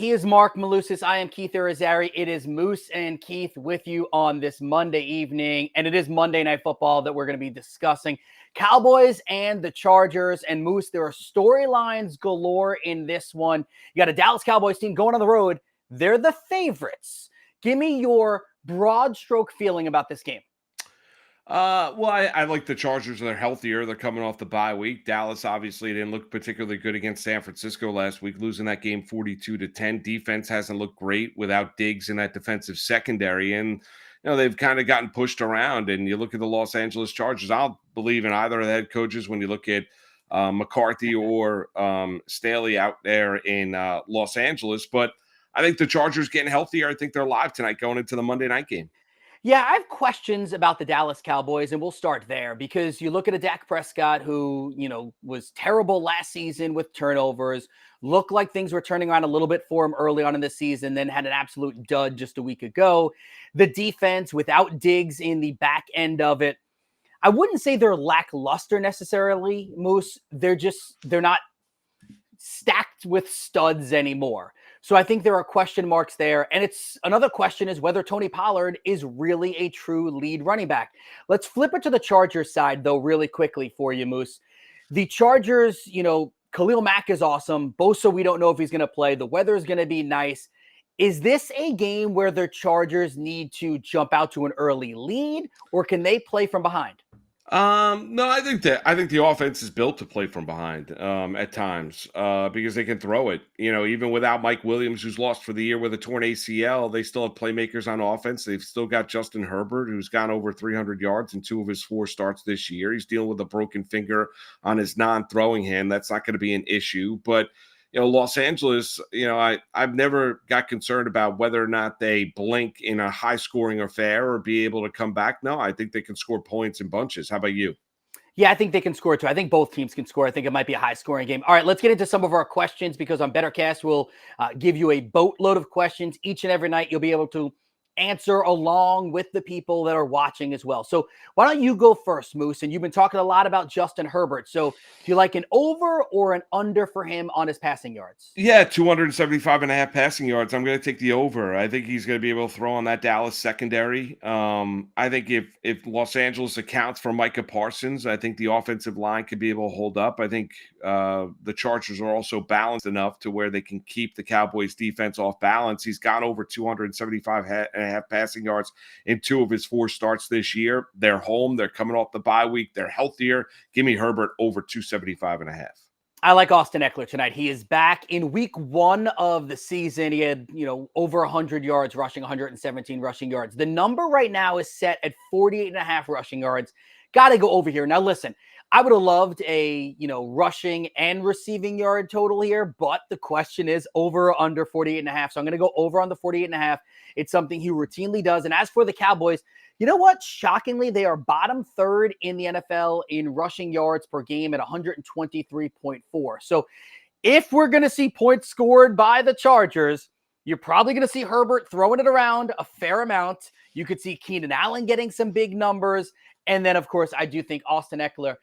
He is Marc Malusis. I am Keith Irizarry. It is Moose and Keith with you on this Monday evening, and it is Monday Night Football that we're going to be discussing. Cowboys and the Chargers. And Moose, there are storylines galore in this one. You got a Dallas Cowboys team going on the road. They're the favorites. Give me your broad stroke feeling about this game. I like the Chargers. They're healthier. They're coming off the bye week. Dallas obviously didn't look particularly good against San Francisco last week, losing that game 42-10. Defense hasn't looked great without Diggs in that defensive secondary, and they've kind of gotten pushed around. And you look at the Los Angeles Chargers. I'll believe in either of the head coaches when you look at McCarthy or Staley out there in Los Angeles. But I think the Chargers getting healthier. I think they're live tonight going into the Monday night game. Yeah, I have questions about the Dallas Cowboys, and we'll start there because you look at a Dak Prescott who, was terrible last season with turnovers, looked like things were turning around a little bit for him early on in the season, then had an absolute dud just a week ago. The defense without Diggs in the back end of it, I wouldn't say they're lackluster necessarily, Moose. They're not stacked with studs anymore. So I think there are question marks there. And it's another question is whether Tony Pollard is really a true lead running back. Let's flip it to the Chargers side, though, really quickly for you, Moose. The Chargers, Khalil Mack is awesome. Bosa, we don't know if he's going to play. The weather is going to be nice. Is this a game where the Chargers need to jump out to an early lead, or can they play from behind? No, I think the offense is built to play from behind at times because they can throw it. Even without Mike Williams, who's lost for the year with a torn ACL, they still have playmakers on offense. They've still got Justin Herbert, who's gone over 300 yards in 2 of his 4 starts this year. He's dealing with a broken finger on his non-throwing hand. That's not going to be an issue, but Los Angeles, I've never got concerned about whether or not they blink in a high-scoring affair or be able to come back. No, I think they can score points in bunches. How about you? Yeah, I think they can score too. I think both teams can score. I think it might be a high-scoring game. All right, let's get into some of our questions because on Bettorcast, we'll give you a boatload of questions each and every night. You'll be able to answer along with the people that are watching as well. So why don't you go first, Moose? And you've been talking a lot about Justin Herbert. So do you like an over or an under for him on his passing yards? Yeah, 275.5 passing yards. I'm going to take the over. I think he's going to be able to throw on that Dallas secondary. I think if Los Angeles accounts for Micah Parsons, I think the offensive line could be able to hold up. I think the Chargers are also balanced enough to where they can keep the Cowboys defense off balance. He's got over 275.5 passing yards in 2 of his 4 starts this year. They're home. They're coming off the bye week. They're healthier. Give me Herbert over 275.5. I like Austin Ekeler tonight. He is back in week 1 of the season. He had, over 100 yards rushing, 117 rushing yards. The number right now is set at 48.5 rushing yards. Got to go over here. Now, listen, I would have loved a, rushing and receiving yard total here, but the question is over or under 48.5. So I'm going to go over on the 48.5. It's something he routinely does. And as for the Cowboys, you know what? Shockingly, they are bottom 3rd in the NFL in rushing yards per game at 123.4. So if we're going to see points scored by the Chargers, you're probably going to see Herbert throwing it around a fair amount. You could see Keenan Allen getting some big numbers. And then, of course, I do think Austin Ekeler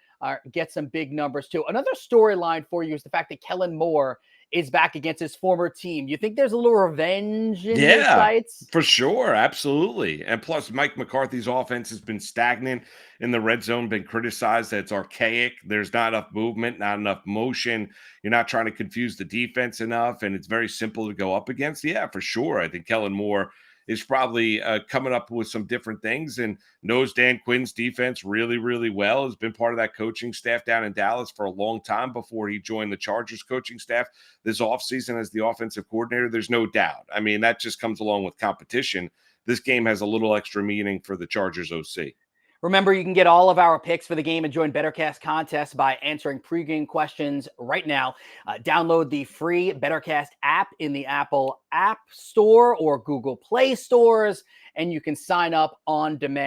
gets some big numbers too. Another storyline for you is the fact that Kellen Moore is back against his former team. You think there's a little revenge in his sights? For sure. Absolutely. And plus, Mike McCarthy's offense has been stagnant in the red zone, been criticized that it's archaic. There's not enough movement, not enough motion. You're not trying to confuse the defense enough, and it's very simple to go up against. Yeah, for sure. I think Kellen Moore is probably coming up with some different things and knows Dan Quinn's defense really, really well. Has been part of that coaching staff down in Dallas for a long time before he joined the Chargers coaching staff this offseason as the offensive coordinator. There's no doubt. I mean, that just comes along with competition. This game has a little extra meaning for the Chargers OC. Remember, you can get all of our picks for the game and join Bettorcast contest by answering pregame questions right now. Download the free Bettorcast app in the Apple App Store or Google Play stores, and you can sign up on demand.